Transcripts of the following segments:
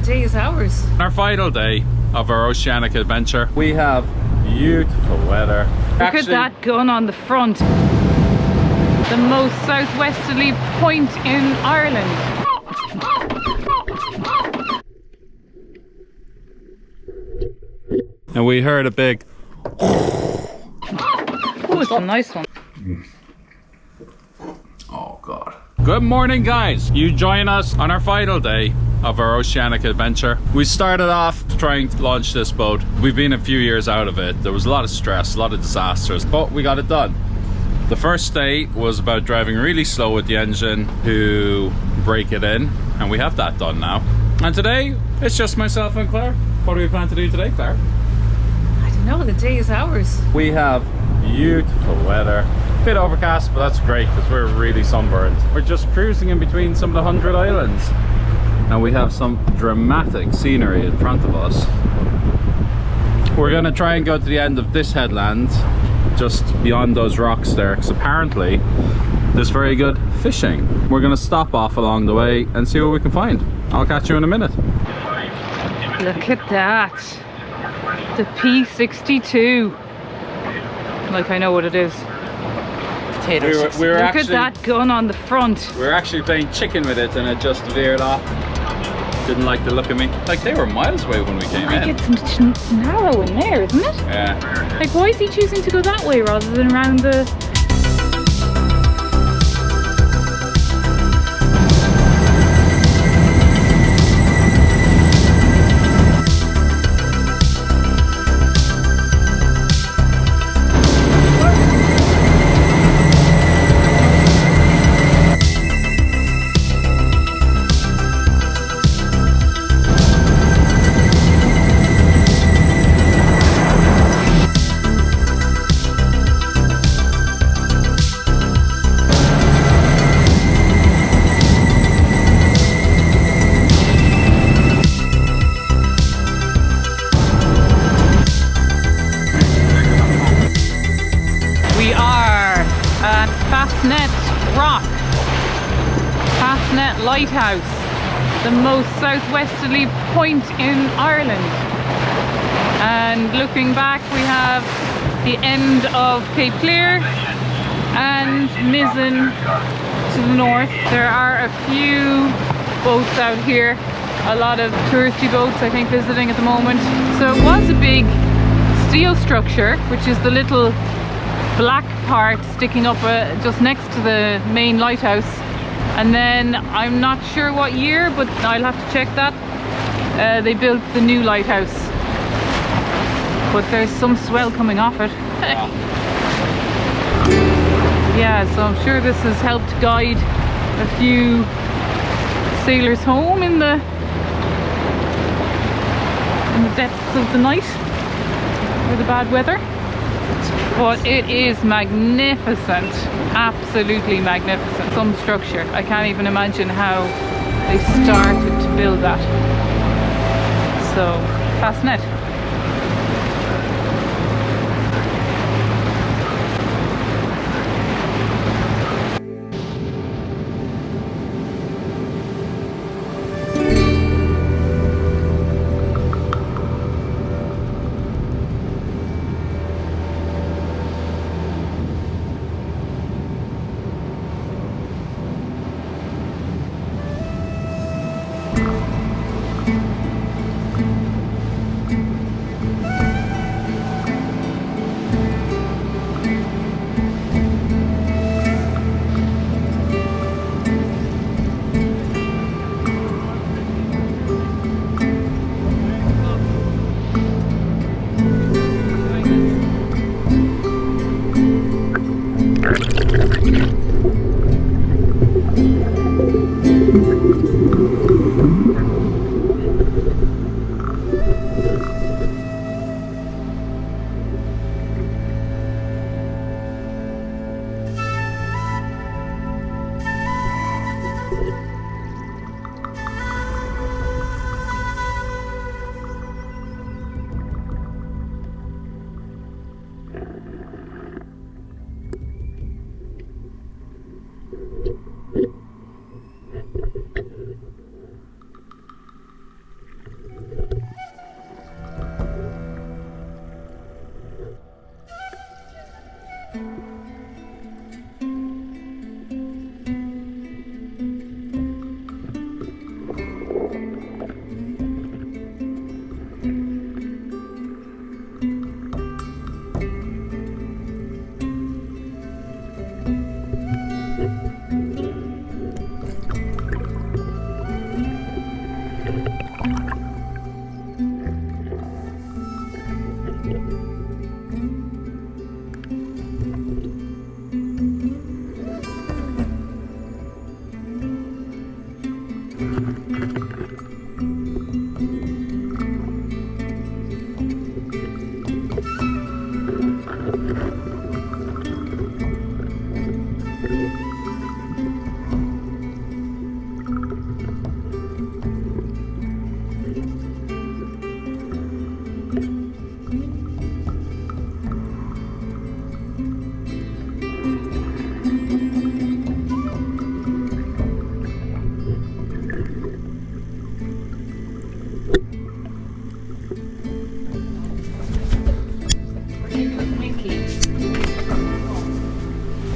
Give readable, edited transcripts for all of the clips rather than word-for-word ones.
day is ours. Our final day of our oceanic adventure. We have beautiful weather. Look at that gun on the front. The most southwesterly point in Ireland. And we heard a big... Oh, it's a nice one. Oh God. Good morning, guys. You join us on our final day of our oceanic adventure. We started off trying to launch this boat. We've been a few years out of it. There was a lot of stress, a lot of disasters, but we got it done. The first day was about driving really slow with the engine to break it in, and we have that done now. And today, it's just myself and Claire. What do we plan to do today, Claire? I don't know, the day is ours. We have beautiful weather. Bit overcast, but that's great because we're really sunburned. We're just cruising in between some of the 100 islands, and we have some dramatic scenery in front of us. We're gonna try and go to the end of this headland, just beyond those rocks there, because apparently there's very good fishing. We're gonna stop off along the way and see what we can find. I'll catch you in a minute. Look at that. The P62. Like I know what it is. Potato chips. Look at that gun on the front. We were actually playing chicken with it and it just veered off. Didn't like the look of me. Like, they were miles away when we came in. It's narrow in there, isn't it? Yeah. Like, why is he choosing to go that way rather than around the... Fastnet Rock, Fastnet Lighthouse, the most southwesterly point in Ireland. And looking back, we have the end of Cape Clear and Mizzen to the north. There are a few boats out here, a lot of touristy boats I think visiting at the moment. So it was a big steel structure, which is the little black part sticking up just next to the main lighthouse, and then I'm not sure what year, but I'll have to check that, they built the new lighthouse, but there's some swell coming off it. Yeah, so I'm sure this has helped guide a few sailors home in the depths of the night or the bad weather. But it is magnificent, absolutely magnificent. Some structure, I can't even imagine how they started to build that. So, Fastnet.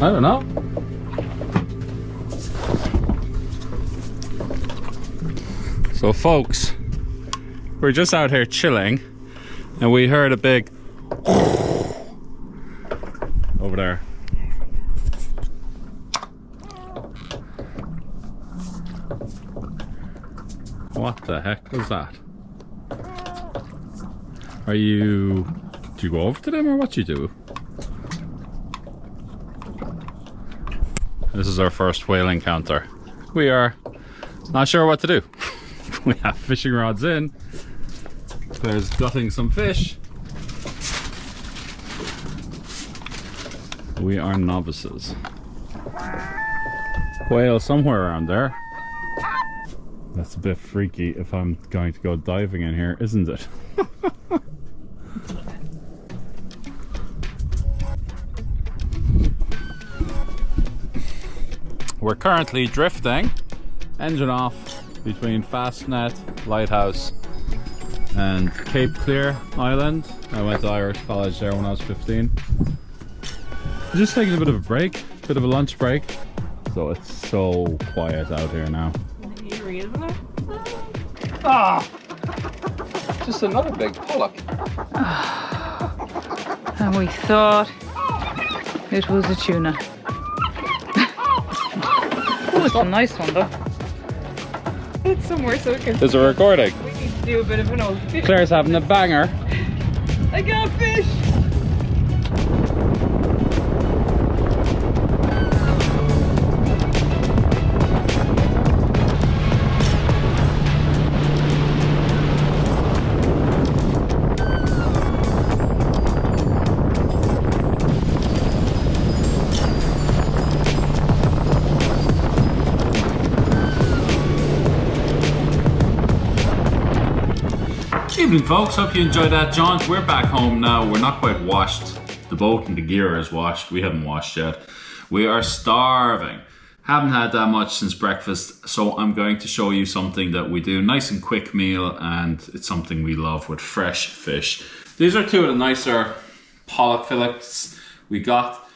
I don't know. So folks, we're just out here chilling and we heard a big over there. What the heck was that? Do you go over to them or what you do? This is our first whale encounter. We are not sure what to do. We have fishing rods in. There's gutting some fish. We are novices. Whale somewhere around there. That's a bit freaky if I'm going to go diving in here, isn't it? We're currently drifting, engine off, between Fastnet, Lighthouse and Cape Clear Island. I went to Irish college there when I was 15. Just taking a bit of a break, bit of a lunch break. So it's so quiet out here now. Eerie, isn't it? Ah! Just another big pollock. And we thought it was a tuna. Oh, it's a nice one though. It's somewhere so we can. There's a recording. We need to do a bit of an old fish. Claire's having a banger. I got fish! Evening folks, hope you enjoyed that jaunt. We're back home now. We're not quite washed. The boat and the gear is washed. We haven't washed yet. We are starving. Haven't had that much since breakfast, so I'm going to show you something that we do. Nice and quick meal, and it's something we love with fresh fish. These are two of the nicer pollock fillets we got.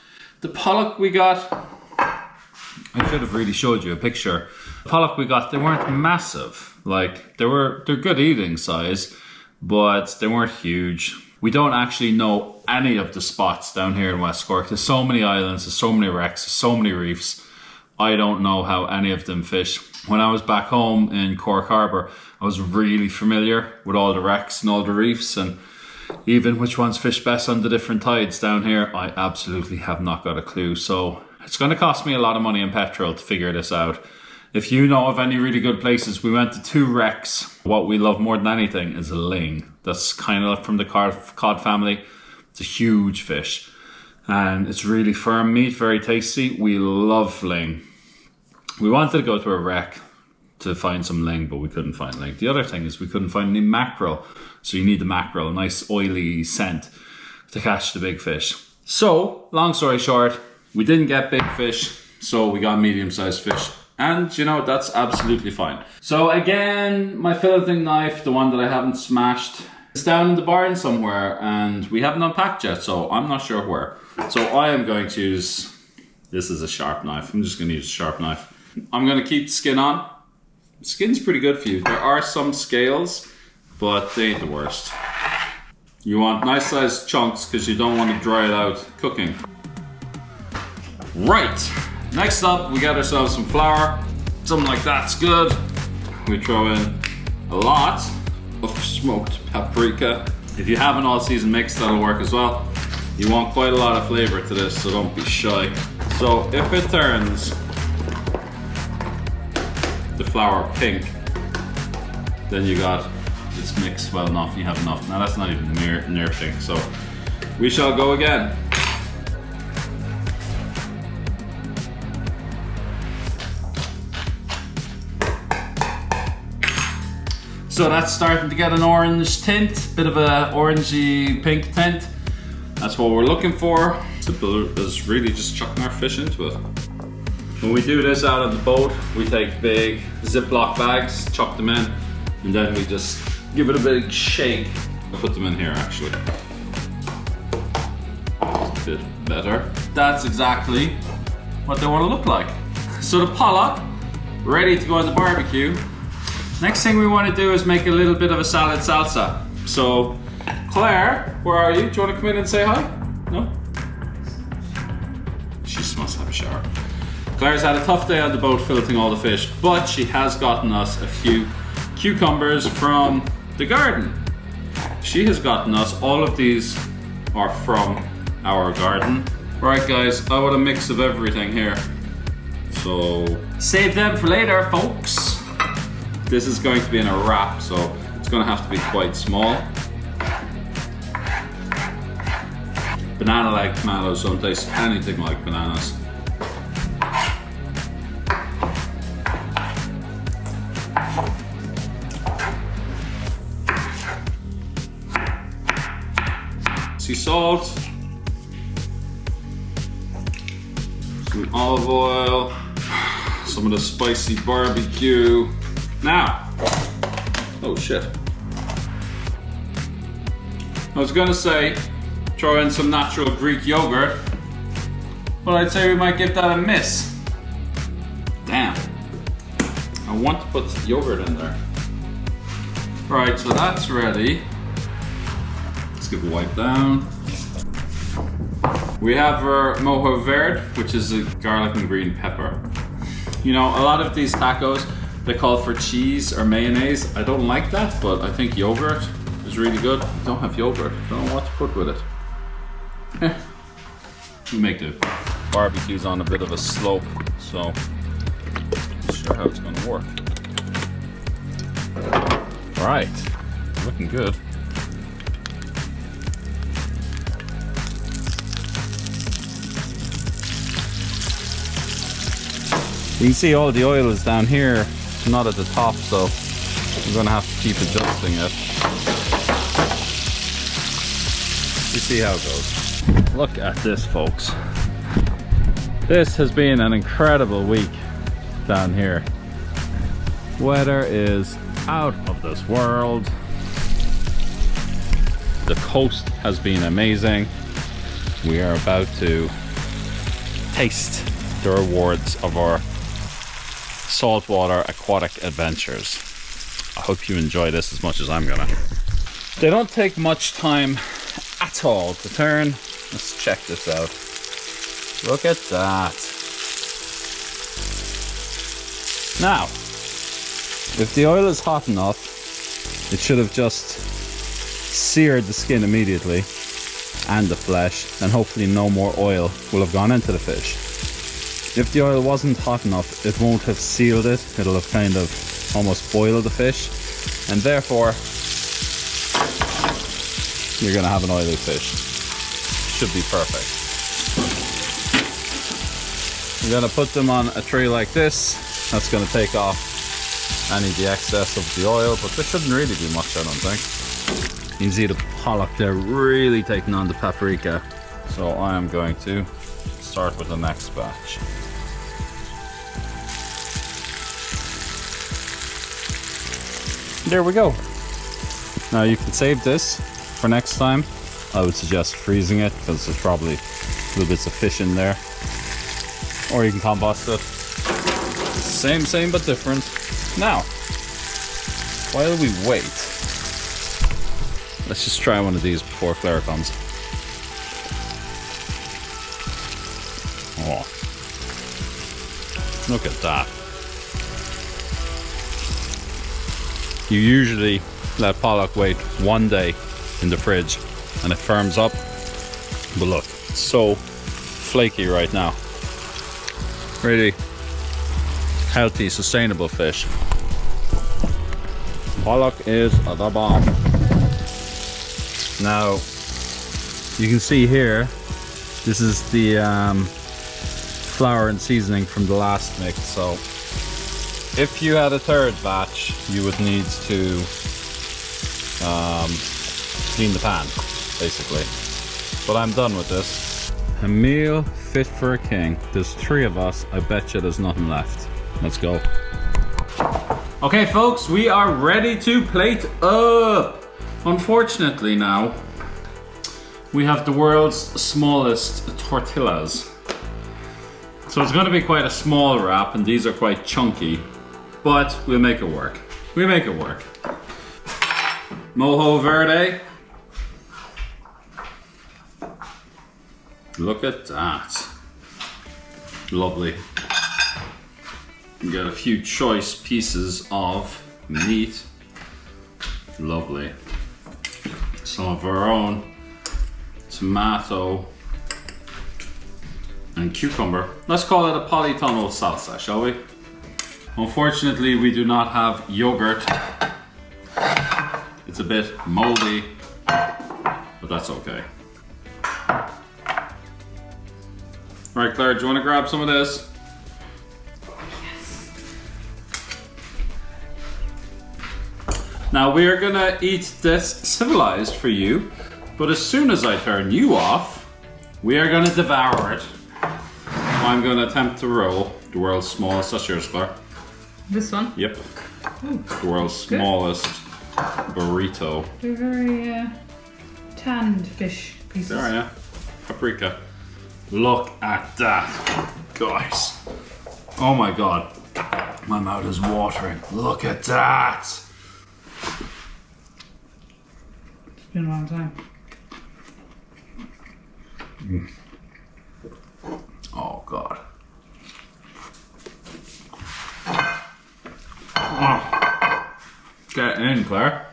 The pollock we got, I should have really showed you a picture. The pollock we got, they weren't massive. Like, they're good eating size, but they weren't huge. We don't actually know any of the spots down here in West Cork. There's so many islands, there's so many wrecks, there's so many reefs. I don't know how any of them fish. When I was back home in Cork Harbour, I was really familiar with all the wrecks and all the reefs, and even which ones fish best on the different tides down here. I absolutely have not got a clue. So it's going to cost me a lot of money in petrol to figure this out. If you know of any really good places, we went to 2 wrecks. What we love more than anything is a ling. That's kind of from the cod family. It's a huge fish and it's really firm meat, very tasty. We love ling. We wanted to go to a wreck to find some ling, but we couldn't find ling. The other thing is we couldn't find any mackerel. So you need the mackerel, a nice oily scent to catch the big fish. So, long story short, we didn't get big fish, so we got medium-sized fish. And you know, that's absolutely fine. So again, my filleting knife, the one that I haven't smashed, is down in the barn somewhere and we haven't unpacked yet, so I'm not sure where. So I am going to use, this is a sharp knife. I'm just gonna use a sharp knife. I'm gonna keep the skin on. The skin's pretty good for you. There are some scales, but they ain't the worst. You want nice sized chunks because you don't want to dry it out cooking. Right. Next up, we got ourselves some flour. Something like that's good. We throw in a lot of smoked paprika. If you have an all-season mix, that'll work as well. You want quite a lot of flavor to this, so don't be shy. So if it turns the flour pink, then you got this mix well enough, you have enough. Now that's not even near pink, so we shall go again. So that's starting to get an orange tint, bit of a orangey pink tint. That's what we're looking for. Simple as really just chucking our fish into it. When we do this out on the boat, we take big Ziploc bags, chuck them in, and then we just give it a big shake. I'll put them in here actually. A bit better. That's exactly what they want to look like. So the pollock, ready to go on the barbecue. Next thing we want to do is make a little bit of a salad salsa. So Claire, where are you? Do you want to come in and say hi? No? She just must have a shower. Claire's had a tough day on the boat filleting all the fish, but she has gotten us a few cucumbers from the garden. She has gotten us, all of these are from our garden. Right guys, I want a mix of everything here. So save them for later, folks. This is going to be in a wrap, so it's going to have to be quite small. Banana like tomatoes don't taste anything like bananas. Sea salt, some olive oil, some of the spicy barbecue. Now, oh shit. I was gonna say throw in some natural Greek yogurt, but I'd say we might give that a miss. Damn. I want to put yogurt in there. Right, so that's ready. Let's give a wipe down. We have our mojo verde, which is a garlic and green pepper. You know, a lot of these tacos, they call for cheese or mayonnaise. I don't like that, but I think yogurt is really good. I don't have yogurt, don't know what to put with it. We make the barbecues on a bit of a slope, so I'm not sure how it's gonna work. All right, looking good. You can see all the oil is down here, not at the top, so I'm gonna have to keep adjusting it. You see how it goes. Look at this, folks. This has been an incredible week down here. Weather is out of this world. The coast has been amazing. We are about to taste the rewards of our saltwater aquatic adventures. I hope you enjoy this as much as I'm gonna. They don't take much time at all to turn. Let's check this out. Look at that. Now, if the oil is hot enough, it should have just seared the skin immediately and the flesh, and hopefully no more oil will have gone into the fish. If the oil wasn't hot enough, it won't have sealed it. It'll have kind of almost boiled the fish, and therefore you're gonna have an oily fish. Should be perfect. You're gonna put them on a tray like this. That's gonna take off any of the excess of the oil, but there shouldn't really be much, I don't think. You can see the pollock there really taking on the paprika. So I am going to start with the next batch. There we go. Now you can save this for next time. I would suggest freezing it because there's probably little bits of fish in there. Or you can compost it. Same but different. Now, while we wait, let's just try one of these before Claire comes. Oh, look at that. You usually let pollock wait 1 day in the fridge and it firms up, but look, it's so flaky right now. Really healthy, sustainable fish. Pollock is the bomb. Now, you can see here, this is the flour and seasoning from the last mix, so if you had a third batch, you would need to clean the pan, basically. But I'm done with this. A meal fit for a king. There's 3 of us, I bet you there's nothing left. Let's go. Okay folks, we are ready to plate up. Unfortunately now, we have the world's smallest tortillas. So it's going to be quite a small wrap, and these are quite chunky, but we'll make it work. We'll make it work. Mojo verde. Look at that. Lovely. We got a few choice pieces of meat. Lovely. Some of our own tomato and cucumber. Let's call it a polytunnel salsa, shall we? Unfortunately, we do not have yogurt. It's a bit moldy, but that's okay. All right, Claire, do you want to grab some of this? Now we are gonna eat this civilized for you, but as soon as I turn you off, we are gonna devour it. I'm gonna attempt to roll the world's smallest. That's yours, Claire. This one? Yep. Ooh, the world's smallest burrito. they're very tanned fish pieces. There, yeah. Paprika. Look at that, guys. Oh my god. My mouth is watering. Look at that. It's been a long time. Oh god. Oh. Get in, Claire.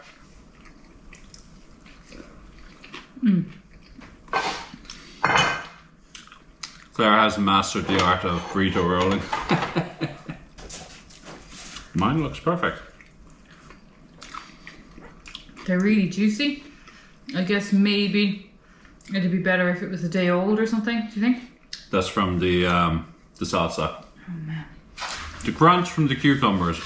Claire has mastered the art of burrito rolling. Mine looks perfect. They're really juicy. I guess maybe it'd be better if it was a day old or something, do you think? That's from the salsa. Oh man. The crunch from the cucumbers.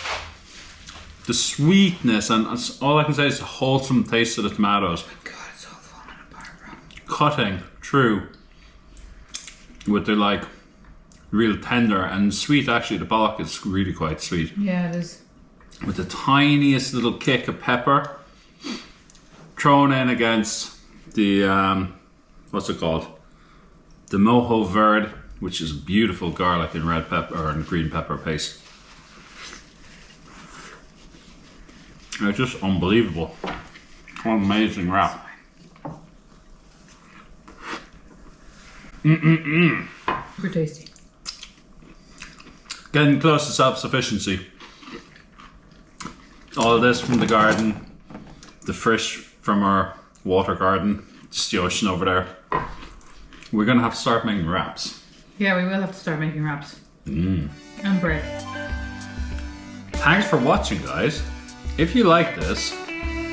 The sweetness, and all I can say is the wholesome taste of the tomatoes. God, it's all falling apart, bro. Cutting through with the like real tender and sweet. Actually, the pollock is really quite sweet. Yeah, it is. With the tiniest little kick of pepper thrown in against the what's it called? The mojo verde, which is beautiful garlic and red pepper and green pepper paste. It's just unbelievable. What an amazing wrap. Super tasty. Getting close to self-sufficiency. All of this from the garden, the fish from our water garden, just the ocean over there. We're gonna have to start making wraps. Yeah, we will have to start making wraps. And bread. Thanks for watching, guys. If you like this,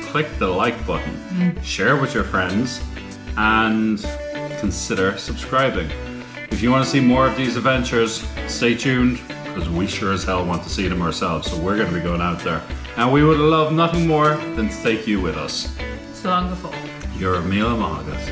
click the like button, share with your friends, and consider subscribing. If you want to see more of these adventures, stay tuned, because we sure as hell want to see them ourselves, so we're going to be going out there. And we would love nothing more than to take you with us. So long before. You're a meal of August.